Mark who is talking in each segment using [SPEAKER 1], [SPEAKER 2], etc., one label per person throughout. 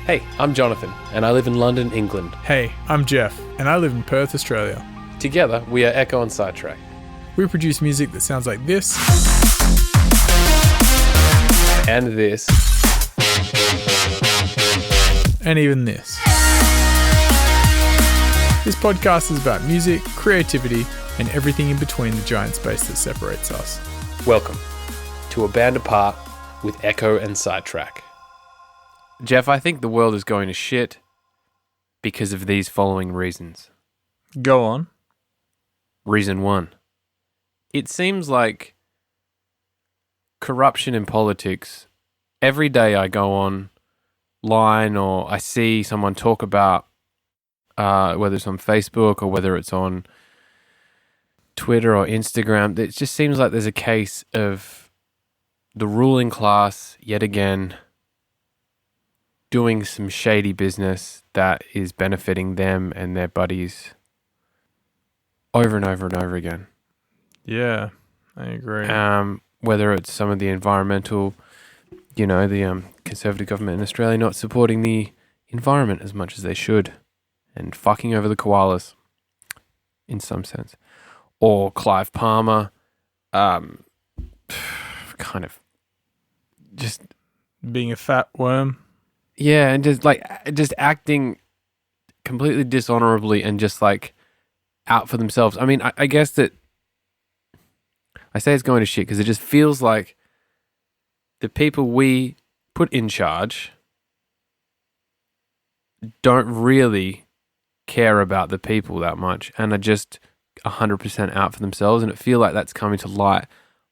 [SPEAKER 1] Hey, I'm Jonathan, and I live in London, England.
[SPEAKER 2] Hey, I'm Jeff, and I live in Perth, Australia.
[SPEAKER 1] Together, we are Ekko and Sidetrack.
[SPEAKER 2] We produce music that sounds like this.
[SPEAKER 1] And this.
[SPEAKER 2] And even this. This podcast is about music, creativity, and everything in between the giant space that separates us.
[SPEAKER 1] Welcome to A Band Apart with Ekko and Sidetrack. Jeff, I think the world is going to shit because of these following reasons.
[SPEAKER 2] Go on.
[SPEAKER 1] Reason 1. It seems like corruption in politics, every day I go online or I see someone talk about, whether it's on Facebook or whether it's on Twitter or Instagram, it just seems like there's a case of the ruling class, yet again, doing some shady business that is benefiting them and their buddies over and over and over again.
[SPEAKER 2] Yeah, I agree.
[SPEAKER 1] Whether it's some of the environmental, the Conservative government in Australia not supporting the environment as much as they should and fucking over the koalas in some sense. Or Clive Palmer, kind of just
[SPEAKER 2] being a fat worm.
[SPEAKER 1] Yeah, and just acting completely dishonorably and just like out for themselves. I mean, I guess that I say it's going to shit because it just feels like the people we put in charge don't really care about the people that much and are just 100% out for themselves. And it feels like that's coming to light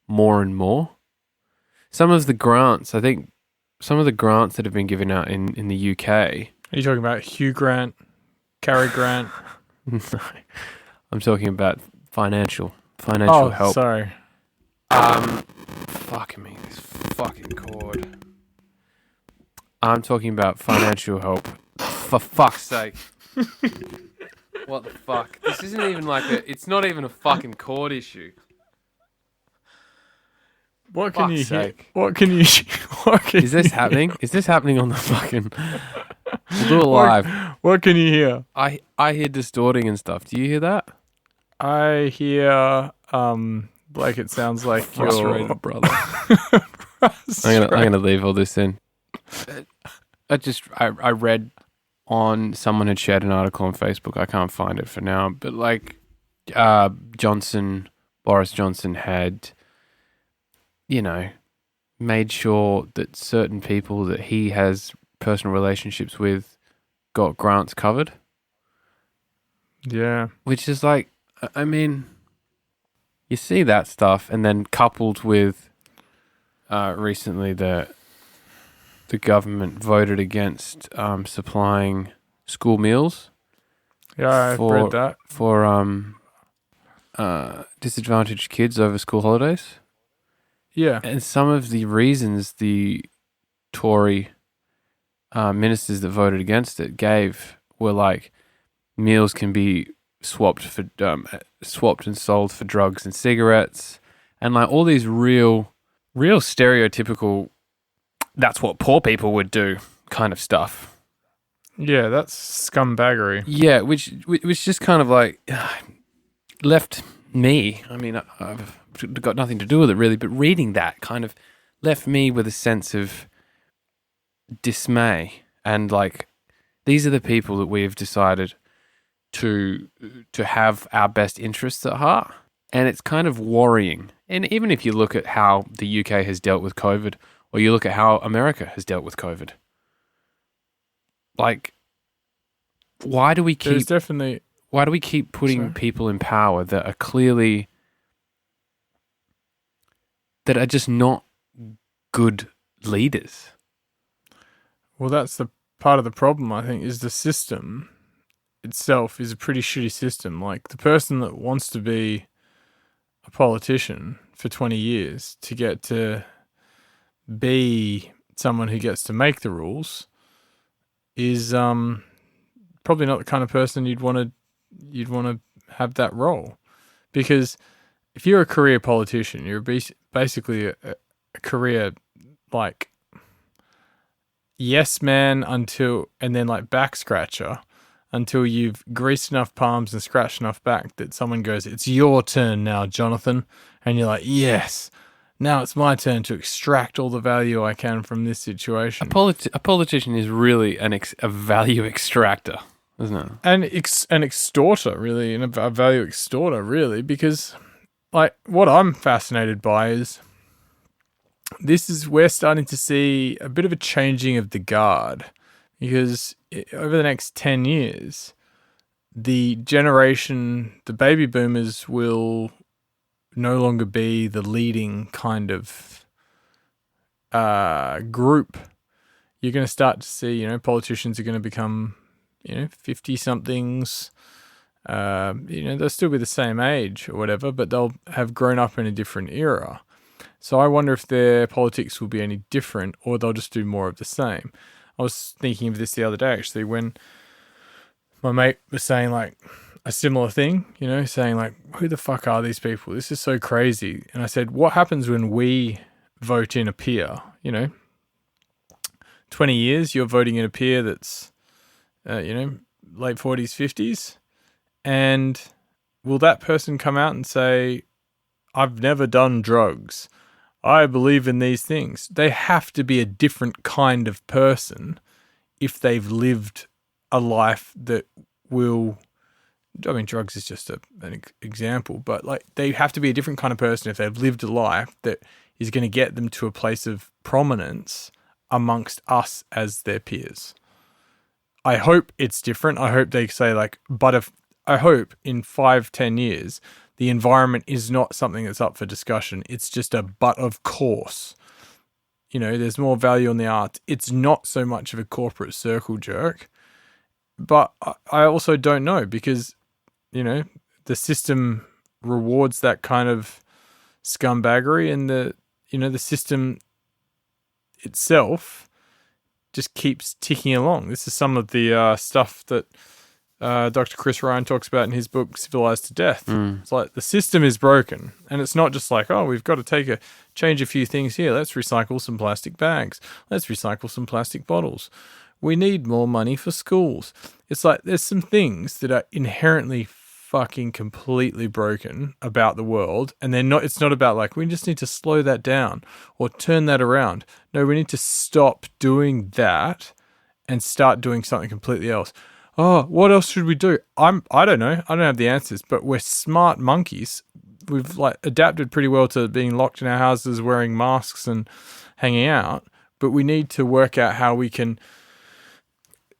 [SPEAKER 1] more and more. Some of the grants that have been given out in the UK.
[SPEAKER 2] Are you talking about Hugh Grant, Cary Grant?
[SPEAKER 1] No, I'm talking about financial help.
[SPEAKER 2] Oh, sorry.
[SPEAKER 1] Fucking me, this fucking cord. I'm talking about financial help. For fuck's sake. What the fuck? This isn't even it's not even a fucking cord issue.
[SPEAKER 2] What can you hear?
[SPEAKER 1] Sake.
[SPEAKER 2] What can you?
[SPEAKER 1] Is this happening? Is this happening on the fucking? We'll do it live.
[SPEAKER 2] What can you hear?
[SPEAKER 1] I hear distorting and stuff. Do you hear that?
[SPEAKER 2] I hear like it sounds like
[SPEAKER 1] Frustrated,
[SPEAKER 2] your
[SPEAKER 1] brother. I'm gonna leave all this in. I read on someone had shared an article on Facebook. I can't find it for now, but Boris Johnson had, made sure that certain people that he has personal relationships with got grants covered.
[SPEAKER 2] Yeah.
[SPEAKER 1] Which is you see that stuff, and then coupled with recently the government voted against supplying school meals.
[SPEAKER 2] Yeah, I've read that.
[SPEAKER 1] For disadvantaged kids over school holidays.
[SPEAKER 2] Yeah.
[SPEAKER 1] And some of the reasons the Tory ministers that voted against it gave were like meals can be swapped and sold for drugs and cigarettes, and like all these real stereotypical that's what poor people would do kind of stuff.
[SPEAKER 2] Yeah, that's scumbaggery.
[SPEAKER 1] Yeah, which just kind of left me. I mean, I've got nothing to do with it really, but reading that kind of left me with a sense of dismay. And these are the people that we've decided to have our best interests at heart. And it's kind of worrying. And even if you look at how the UK has dealt with COVID, or you look at how America has dealt with COVID, why do we keep putting people in power that are clearly that are just not good leaders?
[SPEAKER 2] Well, that's the part of the problem, I think, is the system itself is a pretty shitty system. Like, the person that wants to be a politician for 20 years to get to be someone who gets to make the rules is probably not the kind of person you'd want to have that role. Because if you're a career politician, you're basically a career yes man and then like back scratcher until you've greased enough palms and scratched enough back that someone goes, "It's your turn now, Jonathan." And you're like, "Yes, now it's my turn to extract all the value I can from this situation."
[SPEAKER 1] A politician is really a value extractor, isn't it?
[SPEAKER 2] And an extorter, really, and a value extorter, really, because like what I'm fascinated by is we're starting to see a bit of a changing of the guard, because over the next 10 years, the baby boomers will no longer be the leading kind of group. You're going to start to see, politicians are going to become, 50-somethings. They'll still be the same age or whatever, but they'll have grown up in a different era. So I wonder if their politics will be any different, or they'll just do more of the same. I was thinking of this the other day, actually, when my mate was saying like a similar thing, saying like, "Who the fuck are these people? This is so crazy." And I said, "What happens when we vote in a peer? 20 years, you're voting in a peer that's, late 40s, 50s. And will that person come out and say, 'I've never done drugs. I believe in these things'?" They have to be a different kind of person if they've lived a life that will... I mean, drugs is just an example, but like they have to be a different kind of person if they've lived a life that is going to get them to a place of prominence amongst us as their peers. I hope it's different. I hope they say like, I hope in 5-10 years, the environment is not something that's up for discussion. It's just but of course, there's more value in the arts. It's not so much of a corporate circle jerk, but I also don't know because, the system rewards that kind of scumbaggery, and the system itself just keeps ticking along. This is some of the stuff that Dr. Chris Ryan talks about in his book, Civilized to Death. It's like the system is broken, and it's not just like, oh, we've got to change a few things here. Let's recycle some plastic bags. Let's recycle some plastic bottles. We need more money for schools. It's like there's some things that are inherently fucking completely broken about the world, and it's not about like, we just need to slow that down or turn that around. No, we need to stop doing that and start doing something completely else. Oh, what else should we do? I don't know. I don't have the answers, but we're smart monkeys. We've like adapted pretty well to being locked in our houses, wearing masks and hanging out, but we need to work out how we can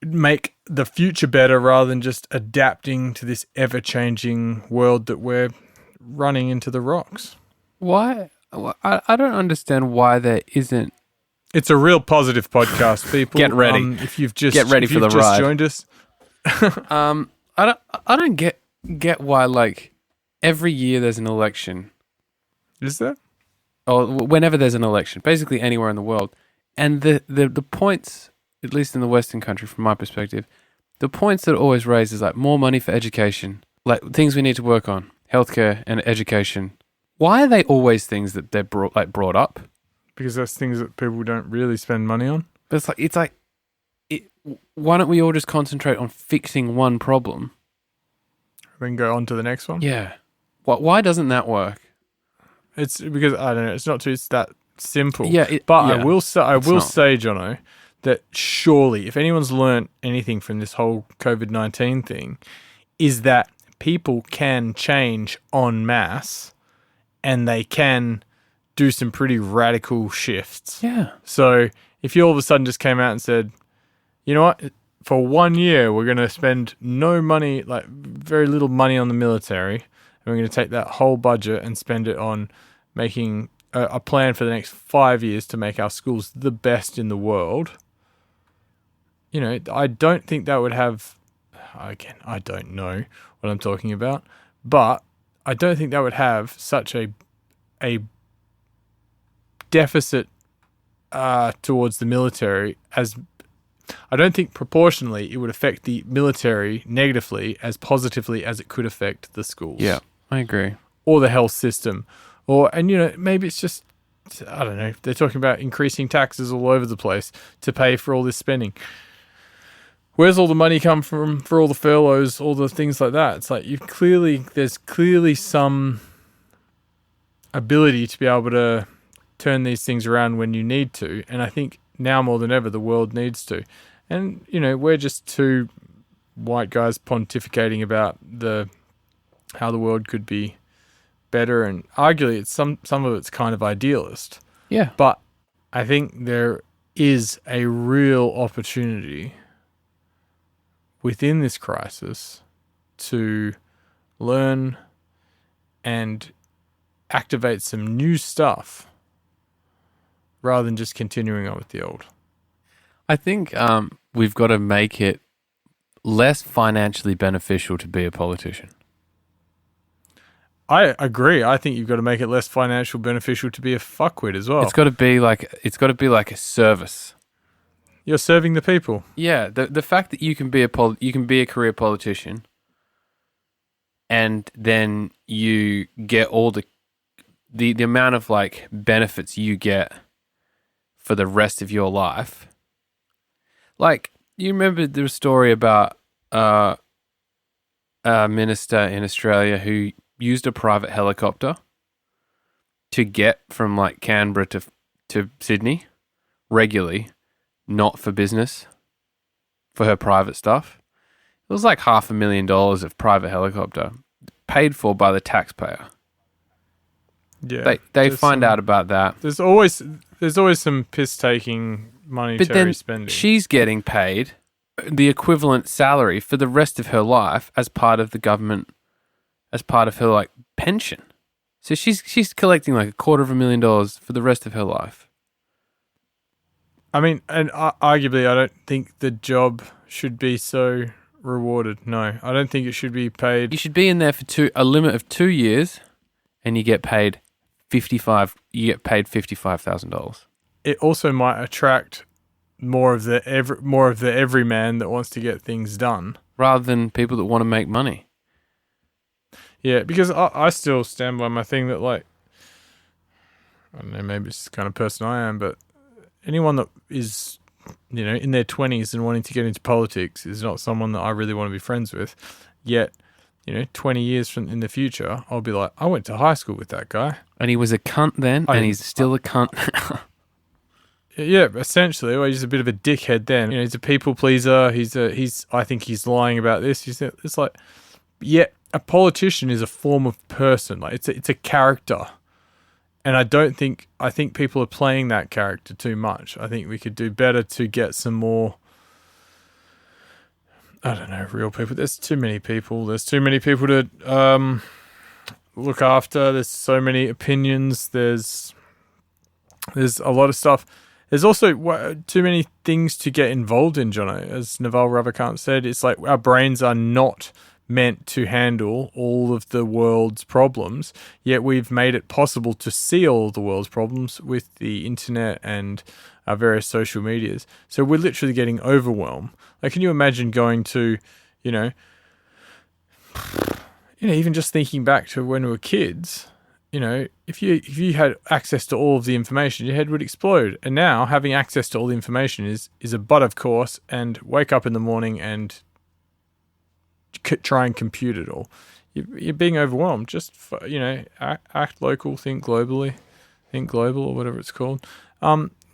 [SPEAKER 2] make the future better rather than just adapting to this ever-changing world that we're running into the rocks.
[SPEAKER 1] Why? I don't understand why there isn't.
[SPEAKER 2] It's a real positive podcast, people.
[SPEAKER 1] Get ready.
[SPEAKER 2] If you've just
[SPEAKER 1] get ready for the ride.
[SPEAKER 2] Joined us.
[SPEAKER 1] I don't get why like every year there's an election.
[SPEAKER 2] Is there?
[SPEAKER 1] Or whenever there's an election, basically anywhere in the world, and the points, at least in the Western country, from my perspective, the points that are always raised is like more money for education, like things we need to work on, healthcare and education. Why are they always things that they're brought up?
[SPEAKER 2] Because that's things that people don't really spend money on.
[SPEAKER 1] But why don't we all just concentrate on fixing one problem?
[SPEAKER 2] Then go on to the next one?
[SPEAKER 1] Yeah. Why doesn't that work?
[SPEAKER 2] It's because, I don't know, it's that simple.
[SPEAKER 1] Yeah.
[SPEAKER 2] I will say, Jono, that surely, if anyone's learned anything from this whole COVID-19 thing, is that people can change en masse and they can do some pretty radical shifts.
[SPEAKER 1] Yeah.
[SPEAKER 2] So if you all of a sudden just came out and said, you know what, for 1 year, we're going to spend no money, like very little money on the military, and we're going to take that whole budget and spend it on making a plan for the next 5 years to make our schools the best in the world. I don't think that would have, again, I don't know what I'm talking about, but I don't think that would have such a deficit towards the military as... I don't think proportionally it would affect the military negatively as positively as it could affect the schools.
[SPEAKER 1] Yeah, I agree.
[SPEAKER 2] Or the health system. Maybe it's just I don't know. They're talking about increasing taxes all over the place to pay for all this spending. Where's all the money come from for all the furloughs, all the things like that? It's like there's clearly some ability to be able to turn these things around when you need to. And I think now more than ever, the world needs to. And, we're just two white guys pontificating about how the world could be better. And arguably, some of it's kind of idealist.
[SPEAKER 1] Yeah.
[SPEAKER 2] But I think there is a real opportunity within this crisis to learn and activate some new stuff rather than just continuing on with the old.
[SPEAKER 1] I think we've got to make it less financially beneficial to be a politician.
[SPEAKER 2] I agree. I think you've got to make it less financial beneficial to be a fuckwit as well.
[SPEAKER 1] It's got to be like a service.
[SPEAKER 2] You're serving the people.
[SPEAKER 1] Yeah, the fact that you can be a career politician, and then you get all the amount of like benefits you get for the rest of your life. Like, you remember the story about a minister in Australia who used a private helicopter to get from like Canberra to Sydney regularly, not for business, for her private stuff. It was like $500,000 of private helicopter paid for by the taxpayer.
[SPEAKER 2] Yeah,
[SPEAKER 1] they find out about that.
[SPEAKER 2] There's always some piss taking monetary
[SPEAKER 1] but then
[SPEAKER 2] spending.
[SPEAKER 1] She's getting paid the equivalent salary for the rest of her life as part of the government, as part of her like pension. So she's collecting like $250,000 for the rest of her life.
[SPEAKER 2] I mean, and arguably, I don't think the job should be so rewarded. No, I don't think it should be paid.
[SPEAKER 1] You should be in there for a limit of 2 years, and you get paid $55,000.
[SPEAKER 2] It also might attract more of the everyman that wants to get things done,
[SPEAKER 1] rather than people that want to make money.
[SPEAKER 2] Yeah, because I still stand by my thing that, like, I don't know, maybe it's the kind of person I am, but anyone that is, in their 20s and wanting to get into politics is not someone that I really want to be friends with. Yet, 20 years in the future, I'll be like, I went to high school with that guy.
[SPEAKER 1] And he was a cunt then, and he's still a cunt.
[SPEAKER 2] Yeah, essentially. Well, he's a bit of a dickhead then. He's a people pleaser. I think he's lying about this. It's like, yeah, a politician is a form of person. Like, it's a character. And I think people are playing that character too much. I think we could do better to get some more, I don't know, real people. There's too many people. There's too many people to look after. There's so many opinions. There's a lot of stuff. There's also too many things to get involved in, Jono. As Naval Ravikant said, it's like our brains are not meant to handle all of the world's problems, yet we've made it possible to see all of the world's problems with the internet and our various social medias. So we're literally getting overwhelmed. Like, can you imagine going to, even just thinking back to when we were kids, if you had access to all of the information, your head would explode. And now having access to all the information is a butt of course, and wake up in the morning and try and compute it all. You're being overwhelmed. Just, act local, think globally, think global, or whatever it's called.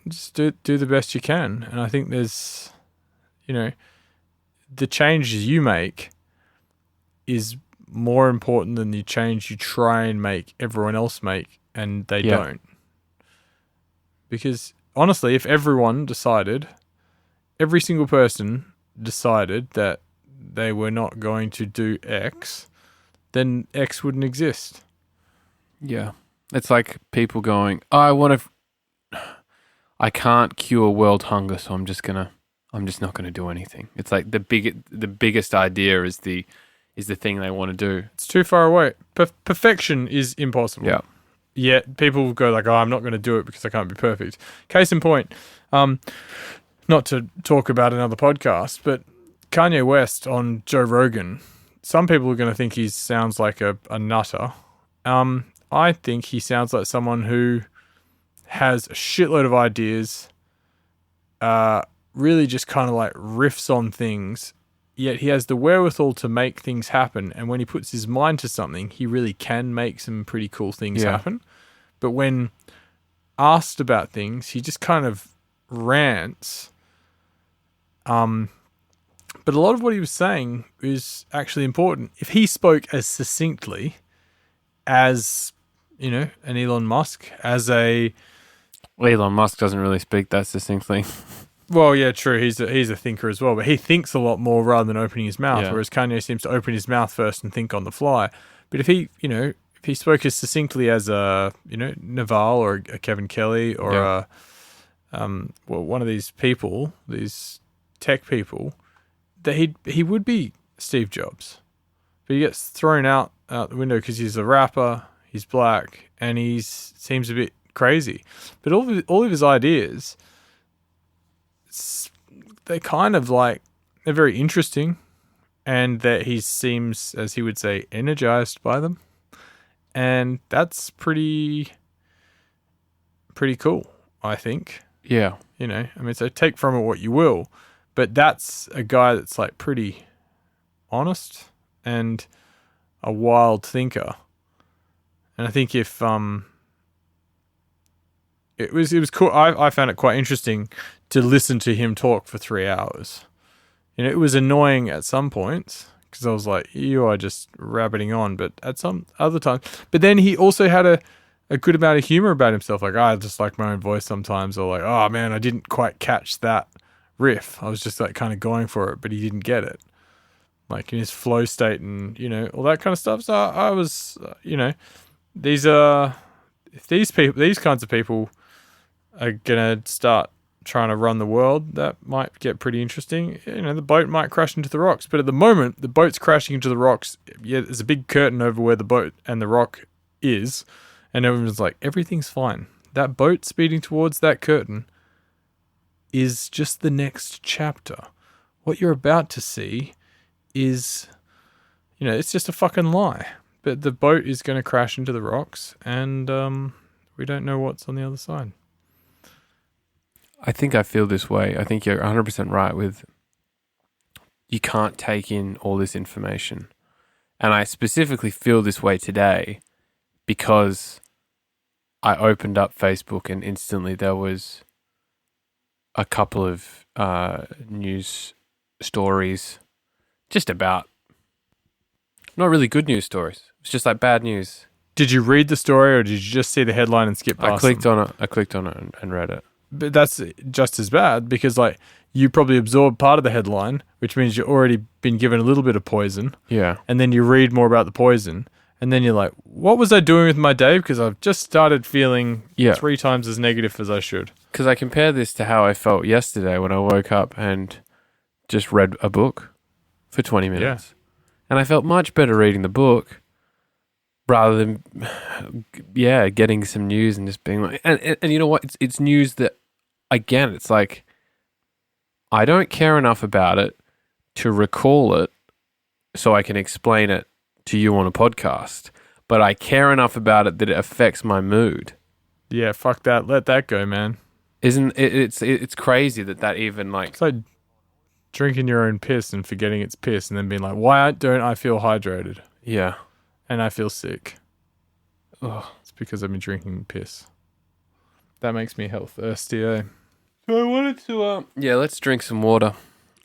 [SPEAKER 2] Just do the best you can. And I think there's, the changes you make is more important than the change you try and make everyone else make, and they don't. Because honestly, if every single person decided that they were not going to do X, then X wouldn't exist.
[SPEAKER 1] Yeah. It's like people going, I can't cure world hunger, so I'm just not going to do anything. It's like the biggest idea is the thing they want to do. It's
[SPEAKER 2] too far away. Perfection is impossible.
[SPEAKER 1] Yeah.
[SPEAKER 2] Yet people go like, I'm not going to do it because I can't be perfect. Case in point, not to talk about another podcast, but Kanye West on Joe Rogan, some people are going to think he sounds like a nutter. I think he sounds like someone who has a shitload of ideas, really just kind of like riffs on things, yet he has the wherewithal to make things happen. And when he puts his mind to something, he really can make some pretty cool things happen. But when asked about things, he just kind of rants. But a lot of what he was saying is actually important. If he spoke as succinctly as, an Elon Musk, as a...
[SPEAKER 1] Elon Musk doesn't really speak that succinctly.
[SPEAKER 2] Well, yeah, true. He's a thinker as well, but he thinks a lot more rather than opening his mouth, whereas Kanye seems to open his mouth first and think on the fly. But if he, if he spoke as succinctly as a, Naval or a Kevin Kelly or one of these people, these tech people, that he would be Steve Jobs. But he gets thrown out the window because he's a rapper, he's black, and he seems a bit crazy. But all of his ideas, they're kind of like, they're very interesting, and that he seems, as he would say, energized by them. And that's pretty cool, I think.
[SPEAKER 1] Yeah.
[SPEAKER 2] So take from it what you will, but that's a guy that's like pretty honest and a wild thinker. And I think if it was cool. I found it quite interesting to listen to him talk for 3 hours. It was annoying at some points because I was like, you are just rabbiting on, but at some other times. But then he also had a good amount of humor about himself. Like, I just like my own voice sometimes, or like, oh man, I didn't quite catch that riff. I was just like kind of going for it, but he didn't get it. Like in his flow state and, all that kind of stuff. So I was, these kinds of people are going to start trying to run the world, that might get pretty interesting. The boat might crash into the rocks, but at the moment, the boat's crashing into the rocks. Yeah, there's a big curtain over where the boat and the rock is, and everyone's like, everything's fine. That boat speeding towards that curtain is just the next chapter. What you're about to see is, it's just a fucking lie. But the boat is going to crash into the rocks, and we don't know what's on the other side.
[SPEAKER 1] I think I feel this way. I think you're 100% right with you can't take in all this information. And I specifically feel this way today because I opened up Facebook and instantly there was a couple of news stories just about not really good news stories. It's just like bad news.
[SPEAKER 2] Did you read the story or did you just see the headline and skip past
[SPEAKER 1] I clicked on it and read it.
[SPEAKER 2] But that's just as bad because like you probably absorb part of the headline, which means you've already been given a little bit of poison.
[SPEAKER 1] Yeah.
[SPEAKER 2] And then you read more about the poison. And then you're like, what was I doing with my day? Because I've just started feeling 3 times as negative as I should.
[SPEAKER 1] Because I compare this to how I felt yesterday when I woke up and just read a book for 20 minutes. Yeah. And I felt much better reading the book rather than, getting some news and just being like, and you know what? It's news that, again, it's like, I don't care enough about it to recall it so I can explain it to you on a podcast, but I care enough about it that it affects my mood.
[SPEAKER 2] Yeah, fuck that. Let that go, man.
[SPEAKER 1] Isn't it? It's crazy that even like...
[SPEAKER 2] It's like drinking your own piss and forgetting it's piss and then being like, why don't I feel hydrated?
[SPEAKER 1] Yeah.
[SPEAKER 2] And I feel sick.
[SPEAKER 1] Ugh.
[SPEAKER 2] It's because I've been drinking piss. That makes me health thirsty, eh?
[SPEAKER 1] So I wanted to... let's drink some water.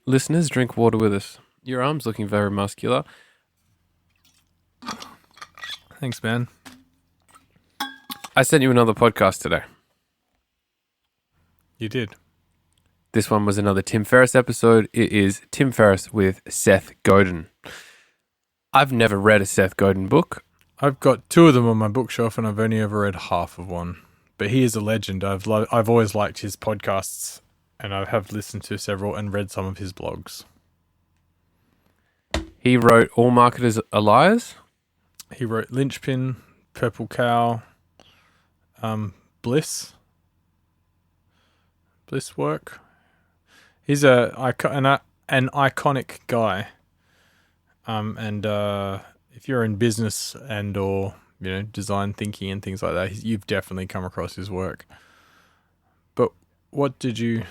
[SPEAKER 1] Listeners, drink water with us. Your arm's looking very muscular.
[SPEAKER 2] Thanks, man.
[SPEAKER 1] I sent you another podcast today.
[SPEAKER 2] You did.
[SPEAKER 1] This one was another Tim Ferriss episode. It is Tim Ferriss with Seth Godin. I've never read a Seth Godin book.
[SPEAKER 2] I've got 2 of them on my bookshelf and I've only ever read half of one. But he is a legend. I've always liked his podcasts and I have listened to several and read some of his blogs.
[SPEAKER 1] He wrote All Marketers Are Liars.
[SPEAKER 2] He wrote Linchpin, Purple Cow, Bliss Work. He's an iconic guy. And if you're in business and or design thinking and things like that, you've definitely come across his work. What did you?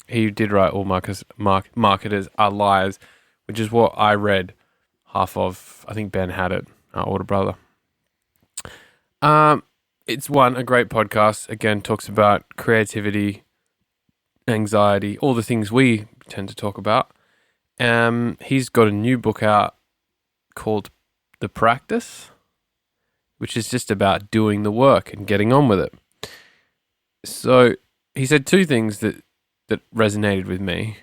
[SPEAKER 1] He did write All Marketers Are Liars, which is what I read half of. I think Ben had it, our older brother. It's a great podcast. Again, talks about creativity, anxiety, all the things we tend to talk about. He's got a new book out called The Practice, which is just about doing the work and getting on with it. So he said two things that resonated with me.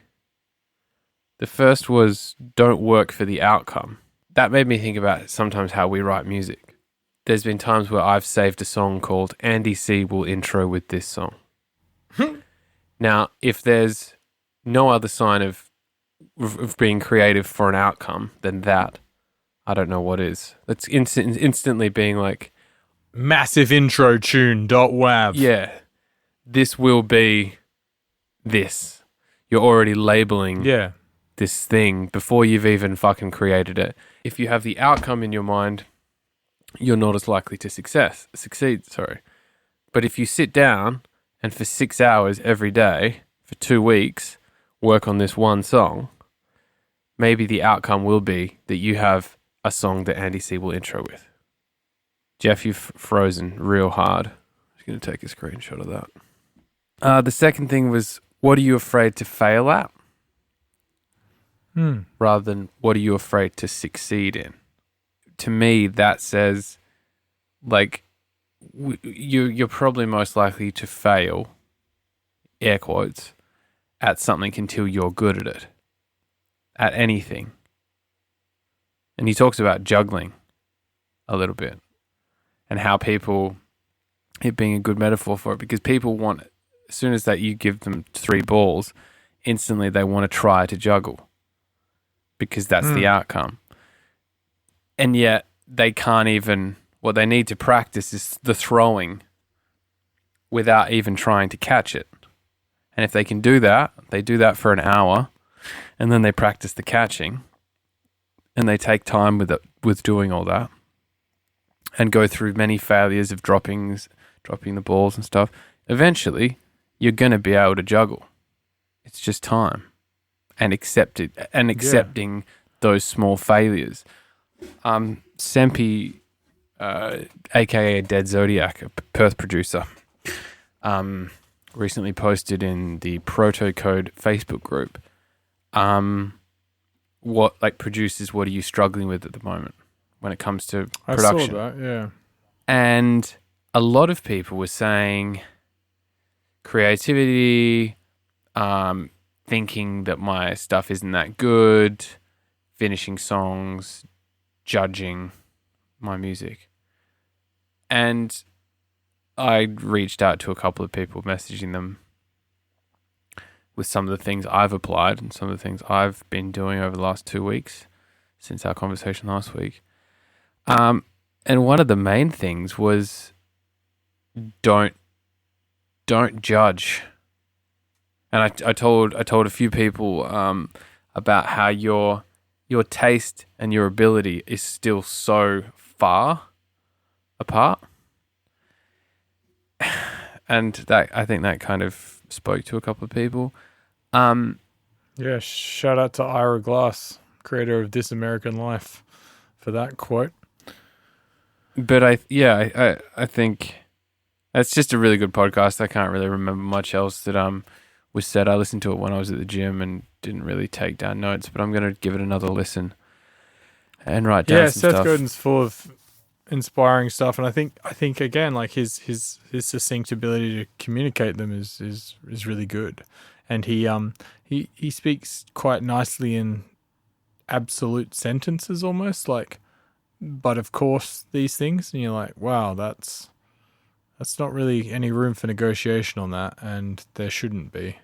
[SPEAKER 1] The first was, don't work for the outcome. That made me think about sometimes how we write music. There's been times where I've saved a song called Andy C will intro with this song. Now, if there's no other sign of being creative for an outcome than that, I don't know what is. That's instantly being like,
[SPEAKER 2] Massive intro tune .wav.
[SPEAKER 1] yeah, this will be this. You're already labeling this thing before you've even fucking created it. If you have the outcome in your mind, you're not as likely to succeed. But if you sit down and for 6 hours every day for 2 weeks work on this one song, maybe the outcome will be that you have a song that Andy C will intro with. Jeff, you've frozen real hard. I'm just going to take a screenshot of that. The second thing was, what are you afraid to fail at? Rather than what are you afraid to succeed in? To me, that says, like, you're probably most likely to fail, air quotes, at something until you're good at it, at anything. And he talks about juggling a little bit and how people, it being a good metaphor for it, because people want, as soon as that you give them 3 balls, instantly they want to try to juggle because that's the outcome. And yet they can't even, what they need to practice is the throwing without even trying to catch it. And if they can do that, they do that for an hour and then they practice the catching and they take time with doing all that and go through many failures of dropping the balls and stuff. Eventually, you're going to be able to juggle. It's just time and accepting those small failures. Sempi, aka Dead Zodiac, a Perth producer, recently posted in the Proto Code Facebook group, producers, what are you struggling with at the moment when it comes to production?
[SPEAKER 2] I saw that, yeah.
[SPEAKER 1] And a lot of people were saying creativity, thinking that my stuff isn't that good, finishing songs, judging my music. And I reached out to a couple of people, messaging them with some of the things I've applied and some of the things I've been doing over the last 2 weeks since our conversation last week. And one of the main things was don't judge. And I told a few people about how your taste and your ability is still so far apart. And that, I think that kind of spoke to a couple of people.
[SPEAKER 2] Yeah, shout out to Ira Glass, creator of This American Life, for that quote.
[SPEAKER 1] But I think that's just a really good podcast. I can't really remember much else that was said. I listened to it when I was at the gym and didn't really take down notes, but I'm going to give it another listen and write down some
[SPEAKER 2] Seth
[SPEAKER 1] stuff.
[SPEAKER 2] Godin's full of inspiring stuff, and I think again, like his succinct ability to communicate them is really good, and he speaks quite nicely in absolute sentences almost, like, but of course these things, and you're like, wow, that's not really any room for negotiation on that, and there shouldn't be.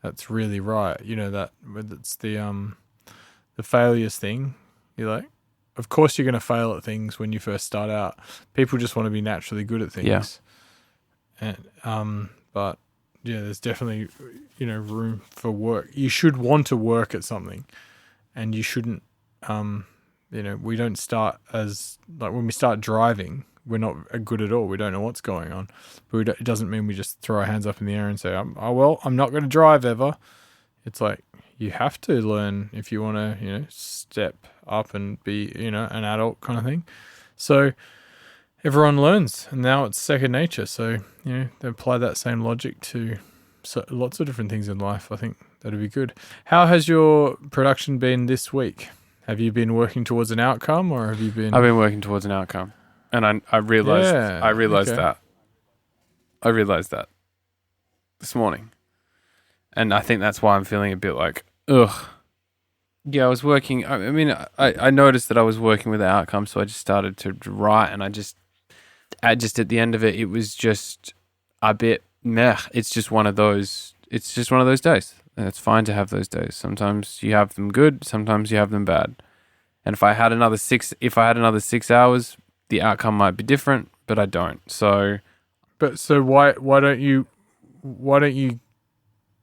[SPEAKER 2] That's really right. You know, that it's the failures thing. You're like, of course you're going to fail at things when you first start out. People just want to be naturally good at things. Yeah. And but yeah, there's definitely, room for work. You should want to work at something, and you shouldn't we don't start as, like, when we start driving, we're not good at all. We don't know what's going on. But it doesn't mean we just throw our hands up in the air and say, "Oh well, I'm not going to drive ever." It's like you have to learn if you want to, step up and be, an adult kind of thing. So everyone learns, and now it's second nature. So they apply that same logic to lots of different things in life. I think that'd be good. How has your production been this week? Have you been working towards an outcome, or have you been?
[SPEAKER 1] I've been working towards an outcome, and I realized that this morning, and I think that's why I'm feeling a bit like ugh. Yeah, I was working. I mean, I noticed that I was working with the outcome, so I just started to write, and I just at the end of it, it was just a bit meh. It's just one of those. It's just one of those days. And it's fine to have those days. Sometimes you have them good, sometimes you have them bad. And if I had another 6 hours, the outcome might be different, but I don't. So
[SPEAKER 2] why don't you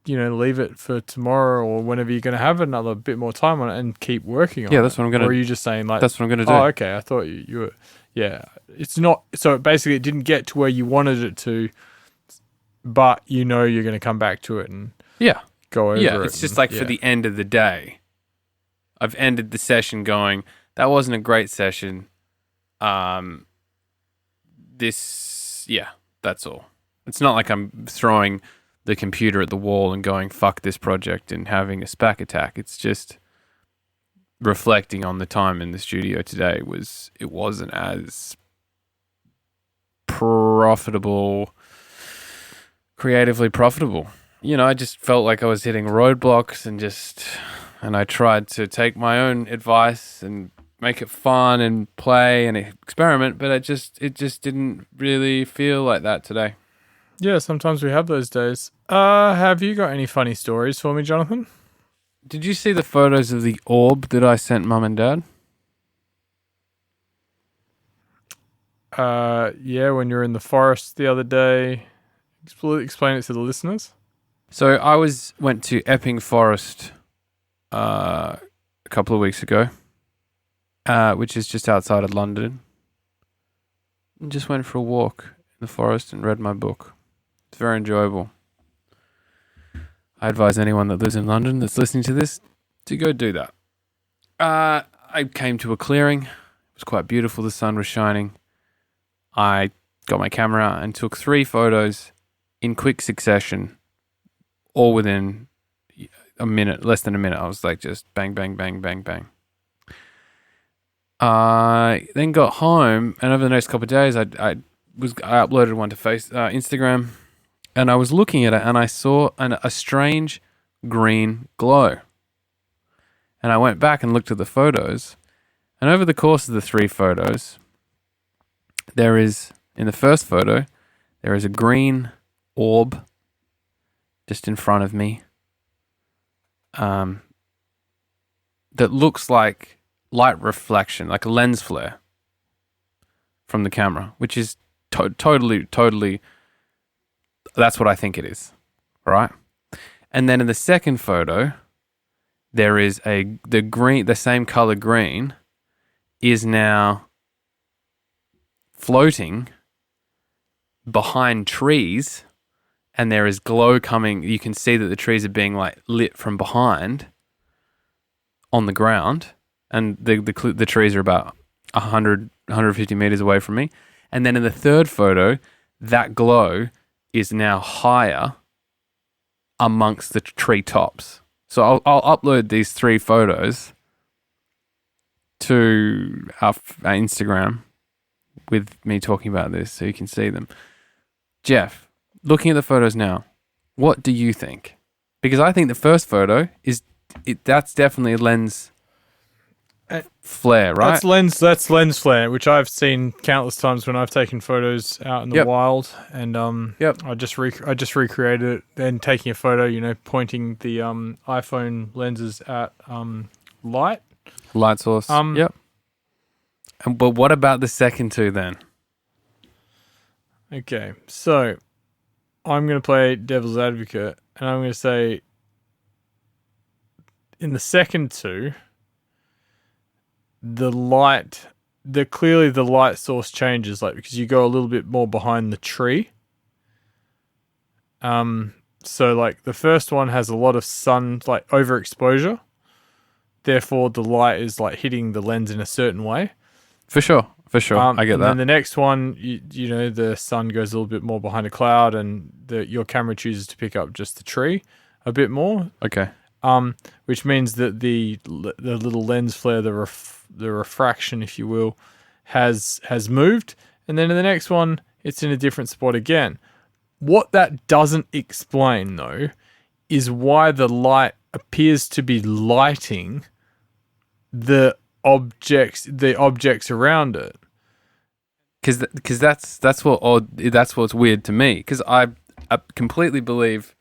[SPEAKER 2] leave it for tomorrow or whenever you're going to have another bit more time on it and keep working on it?
[SPEAKER 1] Yeah, that's what I'm going to do.
[SPEAKER 2] Or are you just saying like
[SPEAKER 1] that's what I'm going to do?
[SPEAKER 2] Oh, okay. I thought you were it's not, so basically it didn't get to where you wanted it to, but you're going to come back to it and go over it.
[SPEAKER 1] Yeah, it's just like for the end of the day, I've ended the session going, that wasn't a great session. That's all. It's not like I'm throwing the computer at the wall and going, fuck this project and having a SPAC attack. It's just reflecting on the time in the studio today it wasn't as creatively profitable. I just felt like I was hitting roadblocks and I tried to take my own advice and make it fun and play and experiment, but it just didn't really feel like that today.
[SPEAKER 2] Yeah, sometimes we have those days. Have you got any funny stories for me, Jonathan?
[SPEAKER 1] Did you see the photos of the orb that I sent Mum and Dad?
[SPEAKER 2] Yeah, when you were in the forest the other day. Explain it to the listeners.
[SPEAKER 1] So I went to Epping Forest a couple of weeks ago, which is just outside of London. And just went for a walk in the forest and read my book. It's very enjoyable. I advise anyone that lives in London that's listening to this to go do that. I came to a clearing. It was quite beautiful. The sun was shining. I got my camera out and took 3 photos in quick succession, all within a minute, less than a minute. I was like just bang, bang, bang, bang, bang. I then got home, and over the next couple of days, I uploaded one to Instagram, and I was looking at it, and I saw a strange green glow. And I went back and looked at the photos, and over the course of the 3 photos, in the first photo, there is a green orb just in front of me that looks like light reflection, like a lens flare from the camera, which is totally, that's what I think it is, right? And then in the second photo, there is the same color green is now floating behind trees, and there is glow coming. You can see that the trees are being like lit from behind on the ground, and the trees are about 150 meters away from me. And then in the third photo, that glow is now higher amongst the tree tops. So I'll upload these 3 photos to our Instagram with me talking about this so you can see them. Jeff, looking at the photos now, what do you think? Because I think the first photo that's definitely a lens flare, right?
[SPEAKER 2] That's lens flare, which I've seen countless times when I've taken photos out in the wild, and I just recreated it. Then taking a photo, pointing the iPhone lenses at light
[SPEAKER 1] source. But what about the second 2 then?
[SPEAKER 2] Okay, so I'm going to play devil's advocate, and I'm going to say in the second 2, the light clearly the light source changes, like because you go a little bit more behind the tree. So like the first one has a lot of sun, like overexposure. Therefore, the light is like hitting the lens in a certain way.
[SPEAKER 1] For sure. I get
[SPEAKER 2] and
[SPEAKER 1] that.
[SPEAKER 2] then the next one, you know, the sun goes a little bit more behind a cloud, and your camera chooses to pick up just the tree a bit more.
[SPEAKER 1] Okay.
[SPEAKER 2] Which means that the little lens flare, the refraction, if you will, has moved, and then in the next one, it's in a different spot again. What that doesn't explain, though, is why the light appears to be lighting the objects around it.
[SPEAKER 1] Because that's what's weird to me. Because I completely believe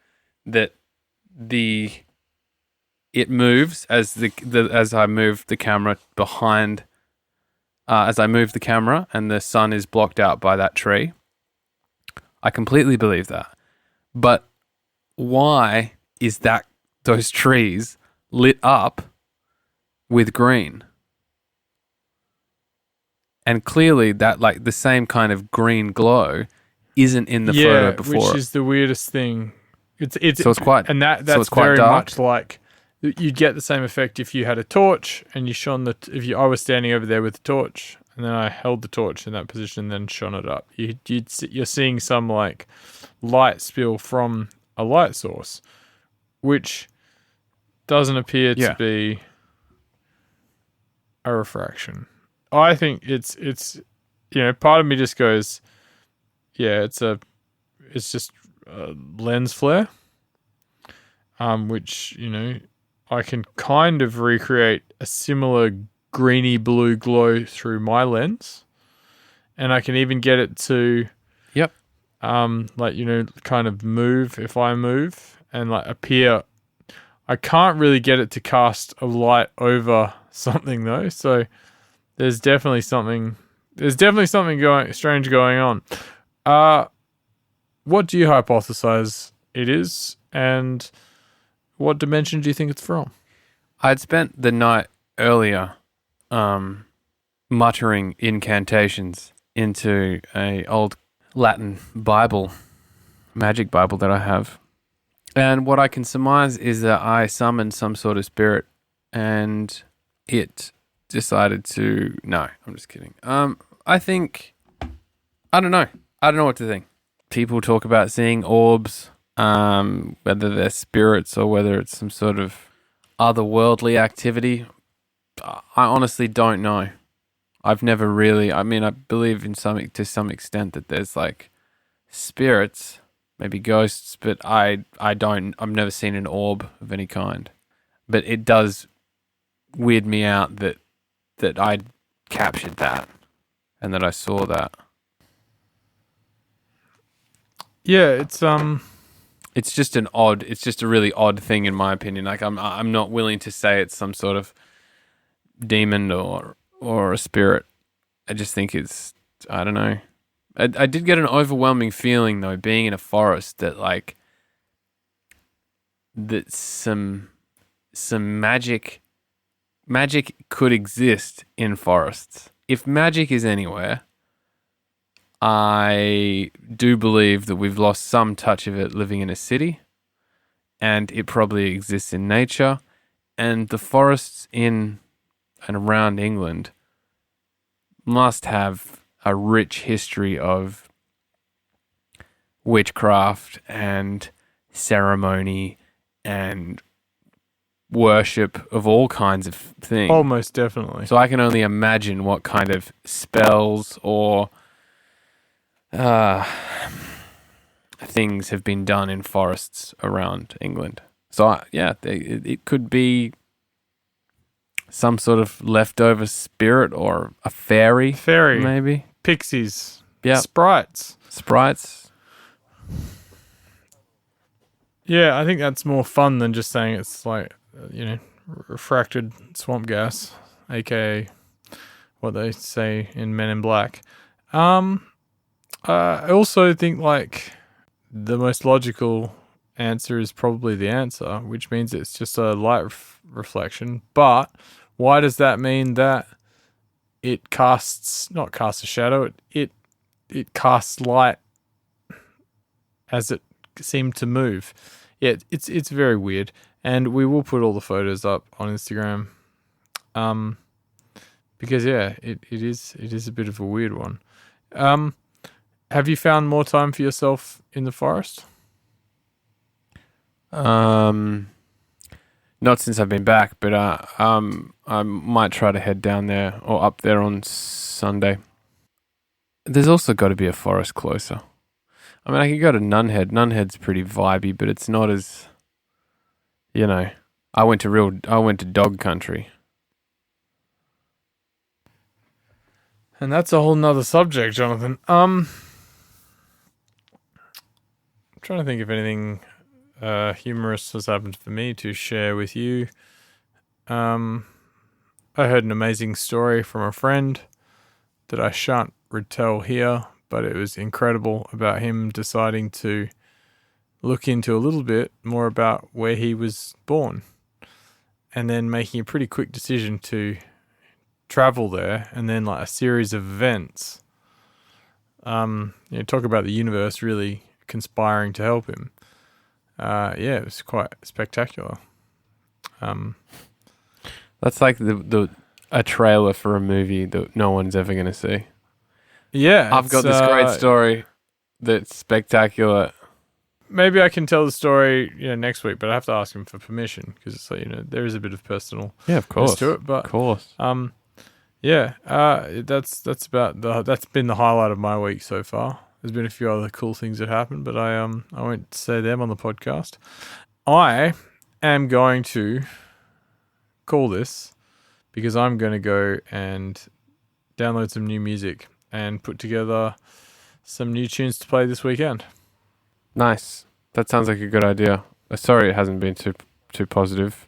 [SPEAKER 1] that it moves as I move the camera behind. As I move the camera and the sun is blocked out by that tree. I completely believe that. But why is those trees lit up with green? And clearly that, like, the same kind of green glow isn't in the photo before.
[SPEAKER 2] Which is the weirdest thing. It's
[SPEAKER 1] quite,
[SPEAKER 2] and that's
[SPEAKER 1] so it's quite
[SPEAKER 2] very
[SPEAKER 1] dark.
[SPEAKER 2] much like you'd get the same effect if you had a torch and you shone I was standing over there with the torch and then I held the torch in that position and then shone it up. You're seeing some like light spill from a light source, which doesn't appear to be a refraction. I think it's you know, part of me just goes, yeah, it's just a lens flare, which, you know, I can kind of recreate a similar greeny blue glow through my lens, and I can even get it to, like, you know, kind of move if I move and like appear. I can't really get it to cast a light over something though, so there's definitely something strange going on. What do you hypothesize it is, and what dimension do you think it's from?
[SPEAKER 1] I'd spent the night earlier muttering incantations into a old Latin Bible, magic Bible that I have. And what I can surmise is that I summoned some sort of spirit and it decided to... No, I'm just kidding. I don't know what to think. People talk about seeing orbs, whether they're spirits or whether it's some sort of otherworldly activity. I honestly don't know. I've never really... I mean, I believe to some extent that there's like spirits, maybe ghosts, but I've never seen an orb of any kind. But it does weird me out that I captured that and that I saw that.
[SPEAKER 2] Yeah,
[SPEAKER 1] it's just a really odd thing in my opinion. Like I'm not willing to say it's some sort of demon or a spirit. I just think it's, I don't know. I did get an overwhelming feeling though, being in a forest, that like that some magic could exist in forests. If magic is anywhere, I do believe that we've lost some touch of it living in a city, and it probably exists in nature, and the forests in and around England must have a rich history of witchcraft and ceremony and worship of all kinds of things.
[SPEAKER 2] almost definitely.
[SPEAKER 1] So I can only imagine what kind of spells or things have been done in forests around England. So it could be some sort of leftover spirit or a fairy, maybe
[SPEAKER 2] pixies,
[SPEAKER 1] sprites.
[SPEAKER 2] Yeah, I think that's more fun than just saying it's like, you know, refracted swamp gas, aka what they say in Men in Black. I also think like the most logical answer is probably the answer, which means it's just a light reflection. But why does that mean that it not casts a shadow. It casts light as it seemed to move. Yeah, it's very weird, and we will put all the photos up on Instagram. Because it is a bit of a weird one. Have you found more time for yourself in the forest?
[SPEAKER 1] Not since I've been back, but I might try to head down there or up there on Sunday. There's also got to be a forest closer. I mean, I could go to Nunhead. Nunhead's pretty vibey, but it's not as, I went to dog country.
[SPEAKER 2] And that's a whole nother subject, Jonathan. I'm trying to think if anything humorous has happened for me to share with you. I heard an amazing story from a friend that I shan't retell here, but it was incredible, about him deciding to look into a little bit more about where he was born, and then making a pretty quick decision to travel there, and then like a series of events. Talk about the universe really conspiring to help him. It was quite spectacular.
[SPEAKER 1] That's like a trailer for a movie that no one's ever going to see.
[SPEAKER 2] Yeah,
[SPEAKER 1] I've got this great story that's spectacular.
[SPEAKER 2] Maybe I can tell the story, next week, but I have to ask him for permission, because it's like, there is a bit of personal
[SPEAKER 1] of course
[SPEAKER 2] to it. But
[SPEAKER 1] of course,
[SPEAKER 2] that's been the highlight of my week so far. There's been a few other cool things that happened, but I won't say them on the podcast. I am going to call this, because I'm going to go and download some new music and put together some new tunes to play this weekend.
[SPEAKER 1] Nice. That sounds like a good idea. Sorry it hasn't been too positive.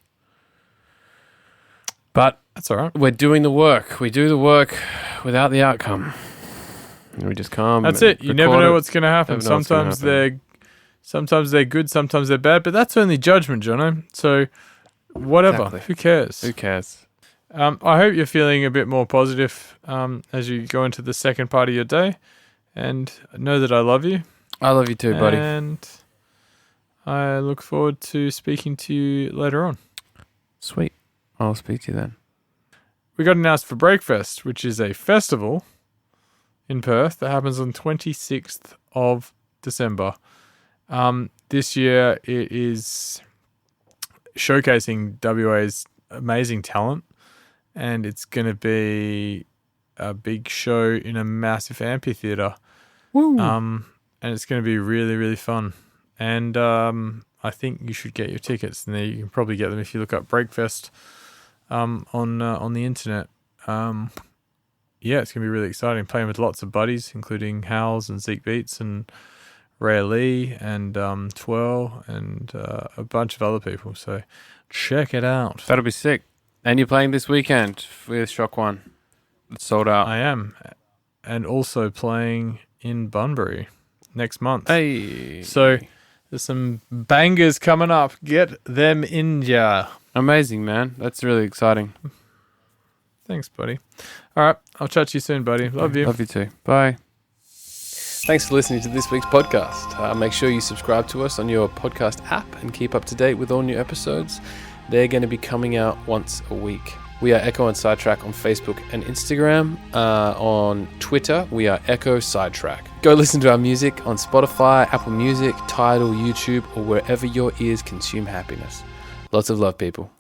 [SPEAKER 1] But
[SPEAKER 2] that's all right.
[SPEAKER 1] We're doing the work. We do the work without the outcome. And we just come.
[SPEAKER 2] That's it. You never know what's going to happen. Sometimes they're good, sometimes they're bad, but that's only judgment, Jono. So whatever.
[SPEAKER 1] Exactly.
[SPEAKER 2] Who cares?
[SPEAKER 1] Who cares?
[SPEAKER 2] I hope you're feeling a bit more positive as you go into the second part of your day, and know that I love you.
[SPEAKER 1] I love you too, buddy.
[SPEAKER 2] And I look forward to speaking to you later on.
[SPEAKER 1] Sweet. I'll speak to you then.
[SPEAKER 2] We got announced for Breakfest, which is a festival in Perth that happens on 26th of December. This year it is showcasing WA's amazing talent, and it's going to be a big show in a massive amphitheater.
[SPEAKER 1] Woo.
[SPEAKER 2] And it's going to be really, really fun. And I think you should get your tickets, and you can probably get them if you look up Breakfast on the internet. It's going to be really exciting. Playing with lots of buddies, including Howls and Zeke Beats and Ray Lee and Twirl and a bunch of other people. So check it out.
[SPEAKER 1] That'll be sick. And you're playing this weekend with Shock One. It's sold out.
[SPEAKER 2] I am. And also playing in Bunbury next month.
[SPEAKER 1] Hey.
[SPEAKER 2] So there's some bangers coming up. Get them in ya.
[SPEAKER 1] Amazing, man. That's really exciting.
[SPEAKER 2] Thanks, buddy. All right. I'll chat to you soon, buddy. Love you.
[SPEAKER 1] Love you too. Bye. Thanks for listening to this week's podcast. Make sure you subscribe to us on your podcast app and keep up to date with all new episodes. They're going to be coming out once a week. We are Ekko and Sidetrack on Facebook and Instagram. On Twitter, we are Ekko Sidetrack. Go listen to our music on Spotify, Apple Music, Tidal, YouTube, or wherever your ears consume happiness. Lots of love, people.